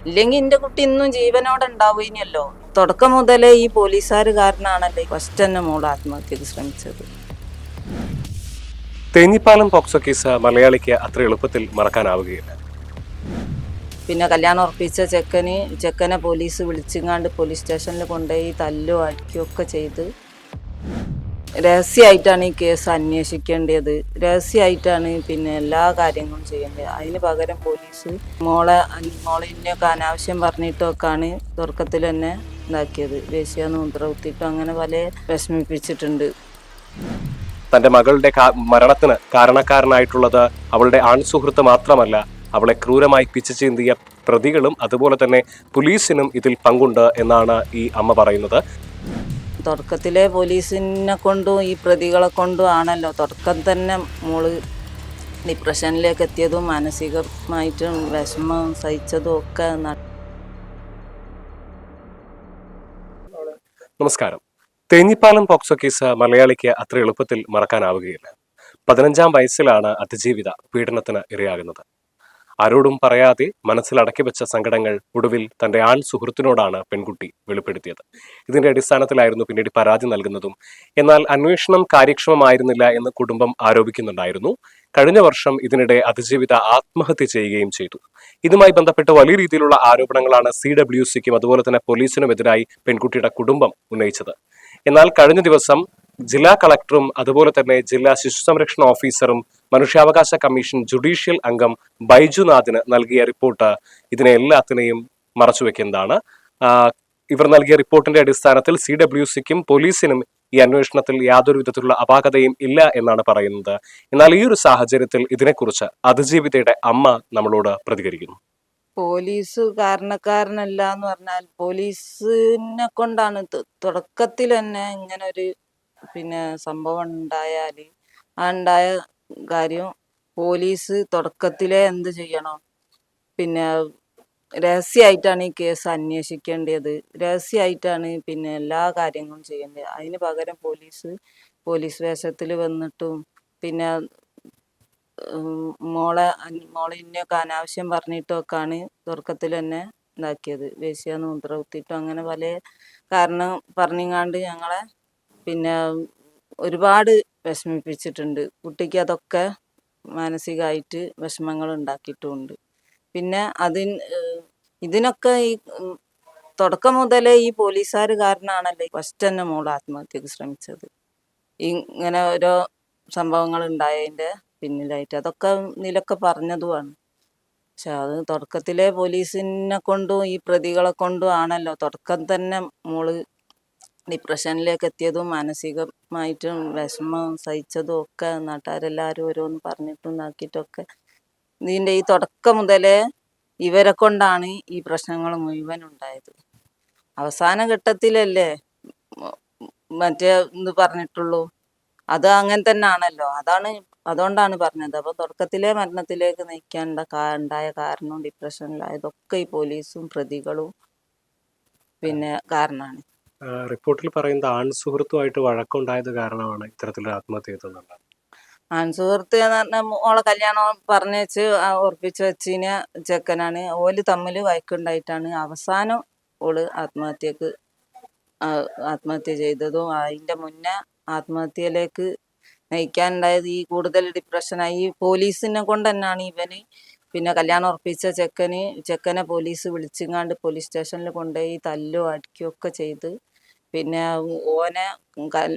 ഇല്ലെങ്കിൽ എന്റെ കുട്ടി ഇന്നും ജീവനോടെ ഉണ്ടാവുകയിനല്ലോ. തുടക്കം മുതലേ ഈ പോലീസുകാർ കാരനാണല്ലോ ഫസ്റ്റ് തന്നെ മോള് ആത്മഹത്യക്ക് ശ്രമിച്ചത്. തേഞ്ഞിപ്പാലം പോക്സോ കേസ് മലയാളിക്ക് അത്ര എളുപ്പത്തിൽ മറക്കാനാവുകയില്ല. പിന്നെ കല്യാണം ഉറപ്പിച്ച ചെക്കനെ പോലീസ് വിളിച്ചിങ്ങാണ്ട് പോലീസ് സ്റ്റേഷനിൽ കൊണ്ടുപോയി തല്ലോ അടിക്കുകയൊക്കെ ചെയ്ത് രഹസ്യമായിട്ടാണ് ഈ കേസ് അന്വേഷിക്കേണ്ടത്. രഹസ്യമായിട്ടാണ് പിന്നെ എല്ലാ കാര്യങ്ങളും ചെയ്യേണ്ടത്. അതിന് പകരം പോലീസ് മോളിനെയൊക്കെ അനാവശ്യം പറഞ്ഞിട്ടൊക്കെയാണ് തുടക്കത്തിൽ തന്നെ ഇതാക്കിയത്. വേശ്യാന്ന് മുദ്ര കുത്തിയിട്ടും അങ്ങനെ പല വിഷമിപ്പിച്ചിട്ടുണ്ട്. തന്റെ മകളുടെ മരണത്തിന് കാരണക്കാരനായിട്ടുള്ളത് അവളുടെ ആൺസുഹൃത്ത് മാത്രമല്ല, അവളെ ക്രൂരമായി പിച്ചു ചീന്തിയ പ്രതികളും അതുപോലെ തന്നെ പോലീസിനും ഇതിൽ പങ്കുണ്ട് എന്നാണ് ഈ അമ്മ പറയുന്നത്. തുടക്കത്തിലെ പോലീസിനെ കൊണ്ടും ഈ പ്രതികളെ കൊണ്ടും ആണല്ലോ തുടക്കം തന്നെ മോള് ഡിപ്രഷനിലേക്ക് എത്തിയതും മാനസികമായിട്ടും വിഷമം സഹിച്ചതും ഒക്കെ. നമസ്കാരം. തേഞ്ഞിപ്പാലം പോക്സോ കേസ് മലയാളിക്ക് അത്ര എളുപ്പത്തിൽ മറക്കാനാവുകയില്ല. 15-ാം വയസ്സിലാണ് അതിജീവിത പീഡനത്തിന് ഇരയാകുന്നത്. ആരോടും പറയാതെ മനസ്സിലടക്കി വെച്ച സങ്കടങ്ങൾ ഒടുവിൽ തന്റെ ആൺ സുഹൃത്തിനോടാണ് പെൺകുട്ടി വെളിപ്പെടുത്തിയത്. ഇതിന്റെ അടിസ്ഥാനത്തിലായിരുന്നു പിന്നീട് പരാതി നൽകുന്നതും. എന്നാൽ അന്വേഷണം കാര്യക്ഷമമായിരുന്നില്ല എന്ന് കുടുംബം ആരോപിക്കുന്നുണ്ടായിരുന്നു. കഴിഞ്ഞ വർഷം ഇതിനിടെ അതിജീവിത ആത്മഹത്യ ചെയ്യുകയും ചെയ്തു. ഇതുമായി ബന്ധപ്പെട്ട് വലിയ രീതിയിലുള്ള ആരോപണങ്ങളാണ് CWCക്കും അതുപോലെ തന്നെ പോലീസിനുമെതിരായി പെൺകുട്ടിയുടെ കുടുംബം ഉന്നയിച്ചത്. എന്നാൽ കഴിഞ്ഞ ദിവസം ജില്ലാ കളക്ടറും അതുപോലെ തന്നെ ജില്ലാ ശിശു സംരക്ഷണ ഓഫീസറും മനുഷ്യാവകാശ കമ്മീഷൻ ജുഡീഷ്യൽ അംഗം ബൈജുനാഥിന് നൽകിയ റിപ്പോർട്ട് ഇതിനെ എല്ലാത്തിനെയും മറച്ചുവെക്കുന്നതാണ്. ഇവർ നൽകിയ റിപ്പോർട്ടിന്റെ അടിസ്ഥാനത്തിൽ CWCക്കും പോലീസിനും ഈ അന്വേഷണത്തിൽ യാതൊരു വിധത്തിലുള്ള അപാകതയും ഇല്ല എന്നാണ് പറയുന്നത്. എന്നാൽ ഈ ഒരു സാഹചര്യത്തിൽ ഇതിനെക്കുറിച്ച് അതിജീവിതയുടെ അമ്മ നമ്മളോട് പ്രതികരിക്കുന്നു. പോലീസ് കാരണക്കാരനല്ല എന്ന് പറഞ്ഞാൽ പോലീസിനെ കൊണ്ടാണ് തുടക്കത്തിൽ തന്നെ ഇങ്ങനെ ഒരു പിന്നെ സംഭവം ഉണ്ടായാൽ ആ ഉണ്ടായ കാര്യം പോലീസ് തുടക്കത്തിലെ എന്ത് ചെയ്യണം, പിന്നെ രഹസ്യമായിട്ടാണ് ഈ കേസ് അന്വേഷിക്കേണ്ടത്. രഹസ്യമായിട്ടാണ് പിന്നെ എല്ലാ കാര്യങ്ങളും ചെയ്യേണ്ടത്. അതിന് പകരം പോലീസ് വേഷത്തിൽ വന്നിട്ടും പിന്നെ മോളിനെയൊക്കെ അനാവശ്യം പറഞ്ഞിട്ടൊക്കെയാണ് തുടക്കത്തിൽ തന്നെ ഇതാക്കിയത്. വേശ്യാന്ന് മുദ്ര കുത്തിയിട്ടും അങ്ങനെ പല കാരണം പറഞ്ഞിങ്ങാണ്ട് ഞങ്ങളെ പിന്നെ ഒരുപാട് വിഷമിപ്പിച്ചിട്ടുണ്ട്. കുട്ടിക്ക് അതൊക്കെ മാനസികമായിട്ട് വിഷമങ്ങൾ ഉണ്ടാക്കിയിട്ടുമുണ്ട്. പിന്നെ ഇതിനൊക്കെ ഈ തുടക്കം മുതലേ ഈ പോലീസുകാർ കാരനാണല്ലോ ഫസ്റ്റ് തന്നെ മോൾ ആത്മഹത്യക്ക് ശ്രമിച്ചത്. ഇങ്ങനെ ഓരോ സംഭവങ്ങൾ ഉണ്ടായതിൻ്റെ പിന്നിലായിട്ട് അതൊക്കെ ഇതിലൊക്കെ പറഞ്ഞതുമാണ്. പക്ഷെ അത് തുടക്കത്തിലെ പോലീസിനെ കൊണ്ടും ഈ പ്രതികളെ കൊണ്ടും ആണല്ലോ തുടക്കം തന്നെ മോള് ഡിപ്രഷനിലേക്ക് എത്തിയതും മാനസികമായിട്ടും വിഷമം സഹിച്ചതും ഒക്കെ. നാട്ടുകാരെല്ലാവരും ഓരോന്ന് പറഞ്ഞിട്ടും ഇതാക്കിയിട്ടൊക്കെ ഇതിൻ്റെ ഈ തുടക്കം മുതലേ ഇവരെ കൊണ്ടാണ് ഈ പ്രശ്നങ്ങൾ മുഴുവൻ ഉണ്ടായത്. അവസാന ഘട്ടത്തിലല്ലേ മറ്റേ ഇത് പറഞ്ഞിട്ടുള്ളൂ. അത് അങ്ങനെ തന്നെ ആണല്ലോ. അതുകൊണ്ടാണ് പറഞ്ഞത്. അപ്പൊ തുടക്കത്തിലെ മരണത്തിലേക്ക് നയിക്കാൻ ഉണ്ടായ കാരണവും ഡിപ്രഷനിലായതൊക്കെ ഈ പോലീസും പ്രതികളും പിന്നെ കാരണമാണ്. റിപ്പോർട്ടിൽ പറയുന്നത് ആൺസുഹൃത്തുമായിട്ട് വഴക്കുണ്ടായത് കാരണമാണ് ഇത്തരത്തിലൊരു ആത്മഹത്യ ചെയ്തതെന്നുള്ളത്. ആൺസുഹൃത്ത് എന്ന് പറഞ്ഞാൽ ഓളെ കല്യാണം പറഞ്ഞേച്ച് ഉറപ്പിച്ച് വെച്ചിന് ചെക്കനാണ്. ഓല് തമ്മിൽ വഴക്കുണ്ടായിട്ടാണ് അവസാനം ഓള് ആത്മഹത്യ ചെയ്തതും. അതിന്റെ മുന്നേ ആത്മഹത്യയിലേക്ക് നയിക്കാനുണ്ടായത് ഈ കൂടുതൽ ഡിപ്രഷനായി. ഈ പോലീസിനെ കൊണ്ട് തന്നെയാണ് ഇവന് പിന്നെ കല്യാണം ഉറപ്പിച്ച ചെക്കനെ പോലീസ് വിളിച്ചിങ്ങാണ്ട് പോലീസ് സ്റ്റേഷനിൽ കൊണ്ടുപോയി തല്ലോ അടിക്കുകയോ ഒക്കെ ചെയ്ത് പിന്നെ ഓനെ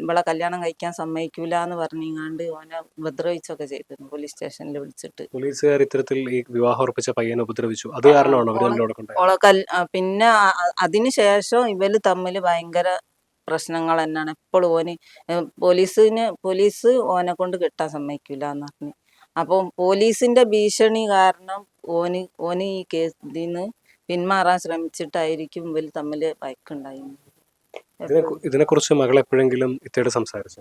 ഇവളെ കല്യാണം കഴിക്കാൻ സമ്മതിക്കൂല എന്ന് പറഞ്ഞിങ്ങാണ്ട് ഓനെ ഉപദ്രവിച്ചൊക്കെ ചെയ്തിരുന്നു പോലീസ് സ്റ്റേഷനിൽ വിളിച്ചിട്ട്. പോലീസുകാർ ഇത്തരത്തിൽ ഈ വിവാഹം ഉറപ്പിച്ച പയ്യനെ ഉപദ്രവിച്ചു. അത് കാരണമാണോ പിന്നെ അതിന് ശേഷം ഇവര് തമ്മിൽ ഭയങ്കര പ്രശ്നങ്ങൾ തന്നെയാണ്. എപ്പോഴും പോലീസ് ഓനെ കൊണ്ട് കെട്ടാൻ സമ്മതിക്കൂല എന്ന് പറഞ്ഞു. അപ്പം പോലീസിന്റെ ഭീഷണി കാരണം ഓന് ഈ കേസിന്ന് പിന്മാറാൻ ശ്രമിച്ചിട്ടായിരിക്കും ഇവര് തമ്മിൽ വഴക്കുണ്ടായിരുന്നത്. ഇതിനെക്കുറിച്ച് മകൾ എപ്പോഴെങ്കിലും ഇത്തയുടെ സംസാരിച്ചു?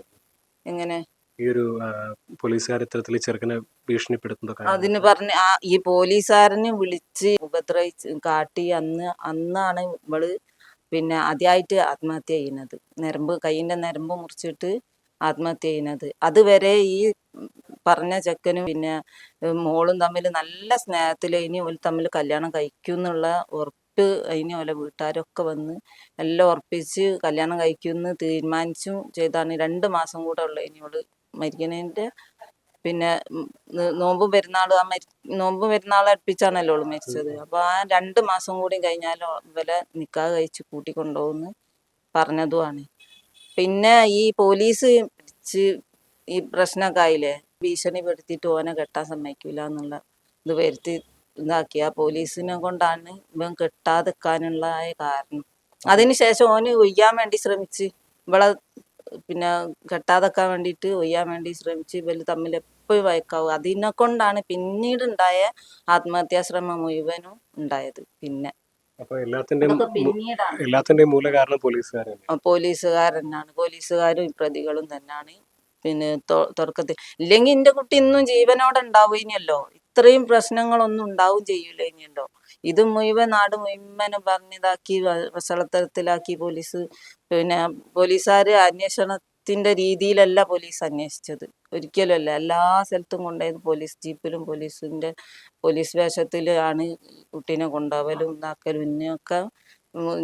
എങ്ങനെ ഈ ഒരു പോലീസുകാർ ഇത്തരത്തിൽ ചെറുക്കനെ ഭീഷണിപ്പെടുത്തുന്നതൊക്കെ അതിന് പറഞ്ഞ് ഈ പോലീസുകാരനെ വിളിച്ച് ഉപദ്രവിച്ച് കാട്ടി അന്നാണ് ഇവള് പിന്നെ ആദ്യമായിട്ട് ആത്മഹത്യ ചെയ്യുന്നത്. കൈയിന്റെ നരമ്പ് മുറിച്ചിട്ട് ആത്മഹത്യ ചെയ്യുന്നത്. അതുവരെ ഈ പറഞ്ഞ ചെക്കനും പിന്നെ മോളും തമ്മിൽ നല്ല സ്നേഹത്തിൽ ഇനി ഓല് തമ്മിൽ കല്യാണം കഴിക്കും എന്നുള്ള ഉറപ്പ് അതിന് ഓലെ വീട്ടുകാരൊക്കെ വന്ന് എല്ലാം ഉറപ്പിച്ച് കല്യാണം കഴിക്കുമെന്ന് തീരുമാനിച്ചും ചെയ്താണ്. 2 മാസം കൂടെ ഉള്ളു ഇനി ഓള് മരിക്കണേന്റെ. പിന്നെ നോമ്പും പെരുന്നാളും നോമ്പും പെരുന്നാളും അടുപ്പിച്ചാണല്ലോ ഓള് മരിച്ചത്. അപ്പൊ ആ 2 മാസം കൂടി കഴിഞ്ഞാലും ഇവലെ നിക്കാഹ് കഴിച്ച് കൂട്ടിക്കൊണ്ടുപോകുന്ന് പറഞ്ഞതുമാണ്. പിന്നെ ഈ പോലീസ് പിടിച്ച് ഈ പ്രശ്നമൊക്കെ ആയില്ലേ, ഭീഷണിപ്പെടുത്തിയിട്ട് ഓനെ കെട്ടാൻ സമ്മതിക്കൂല എന്നുള്ള ഇത് വരുത്തി ഇതാക്കി. ആ പോലീസിനെ കൊണ്ടാണ് ഇവൻ കെട്ടാതെക്കാനുള്ള കാരണം. അതിനുശേഷം ഓന് ഒയ്യാൻ വേണ്ടി ശ്രമിച്ച് ഇവളെ പിന്നെ കെട്ടാതെക്കാൻ വേണ്ടിയിട്ട് ഒയ്യാൻ വേണ്ടി ശ്രമിച്ച് ഇവര് തമ്മിൽ എപ്പോഴും വഴക്കാവും. അതിനെ കൊണ്ടാണ് പിന്നീട് ഉണ്ടായ ആത്മഹത്യാശ്രമം മുഴുവനും ഉണ്ടായത്. പിന്നെ അപ്പൊ എല്ലാത്തിന്റെയും അതൊക്കെ പിന്നീടാണ്. എല്ലാത്തിന്റെയും മൂല കാരണം പോലീസുകാരാണ്. പോലീസുകാരനാണ്, പോലീസുകാരും ഈ പ്രതികളും തന്നെയാണ്. പിന്നെ തുടക്കത്തിൽ ഇല്ലെങ്കിൽ എന്റെ കുട്ടി ഇന്നും ജീവനോടെ ഉണ്ടാവുകയില്ലല്ലോ, ഇത്രയും പ്രശ്നങ്ങളൊന്നും ഉണ്ടാവും ചെയ്യൂലല്ലോ. ഇത് മുഴുവൻ നാട് മുഴുവനും പറഞ്ഞിതാക്കി വഷളത്തരത്തിലാക്കി പോലീസ്. പിന്നെ പോലീസുകാര് അന്വേഷണത്തിന്റെ രീതിയിലല്ല പോലീസ് അന്വേഷിച്ചത്, ഒരിക്കലും അല്ല. എല്ലാ സ്ഥലത്തും കൊണ്ടുപോയത് പോലീസ് ജീപ്പിലും പോലീസ് വേഷത്തിലാണ് കുട്ടീനെ കൊണ്ടുപോവലും ഇതാക്കലും. ഇന്നൊക്കെ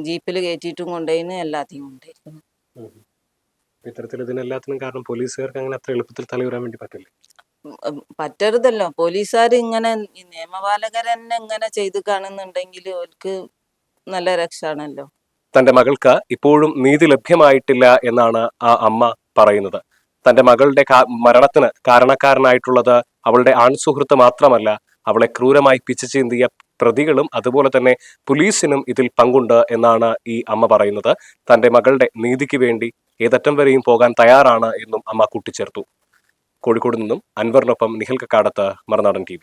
ജീപ്പിൽ കയറ്റിയിട്ടും കൊണ്ടുപോയിന് എല്ലാத்தைയും കൊണ്ടുപോയിരിക്കുന്നു. ഇത്തരത്തിൽ ഇതിനെല്ലാത്തിനും കാരണം പോലീസുകാർക്ക് അങ്ങനെ അത്ര എളുപ്പത്തിൽ തലയുറാൻ വേണ്ടി പറ്റില്ല. പറ്റരുതല്ലോ. പോലീസുകാർ ഇങ്ങനെ ഈ നിയമപാലകർ തന്നെ ഇങ്ങനെ ചെയ്ത് കാണുന്നുണ്ടെങ്കിൽ അവർക്ക് നല്ല രക്ഷാണല്ലോ. തന്റെ മകൾക്ക് ഇപ്പോഴും നീതി ലഭ്യമായിട്ടില്ല എന്നാണ് ആ അമ്മ പറയുന്നത്. തന്റെ മകളുടെ മരണത്തിന് കാരണക്കാരനായിട്ടുള്ളത് അവളുടെ ആൺസുഹൃത്ത് മാത്രമല്ല, അവളെ ക്രൂരമായി പിച്ചു ചീന്തിയ പ്രതികളും അതുപോലെ തന്നെ പോലീസിനും ഇതിൽ പങ്കുണ്ട് എന്നാണ് ഈ അമ്മ പറയുന്നത്. തന്റെ മകളുടെ നീതിക്ക് വേണ്ടി ഏതറ്റം വരെയും പോകാൻ തയ്യാറാണ് എന്നും അമ്മ കൂട്ടിച്ചേർത്തു. കോഴിക്കോട് നിന്നും അൻവറിനൊപ്പം നിഖിൽ കക്കാടത്ത്, മറുനാടൻ TV.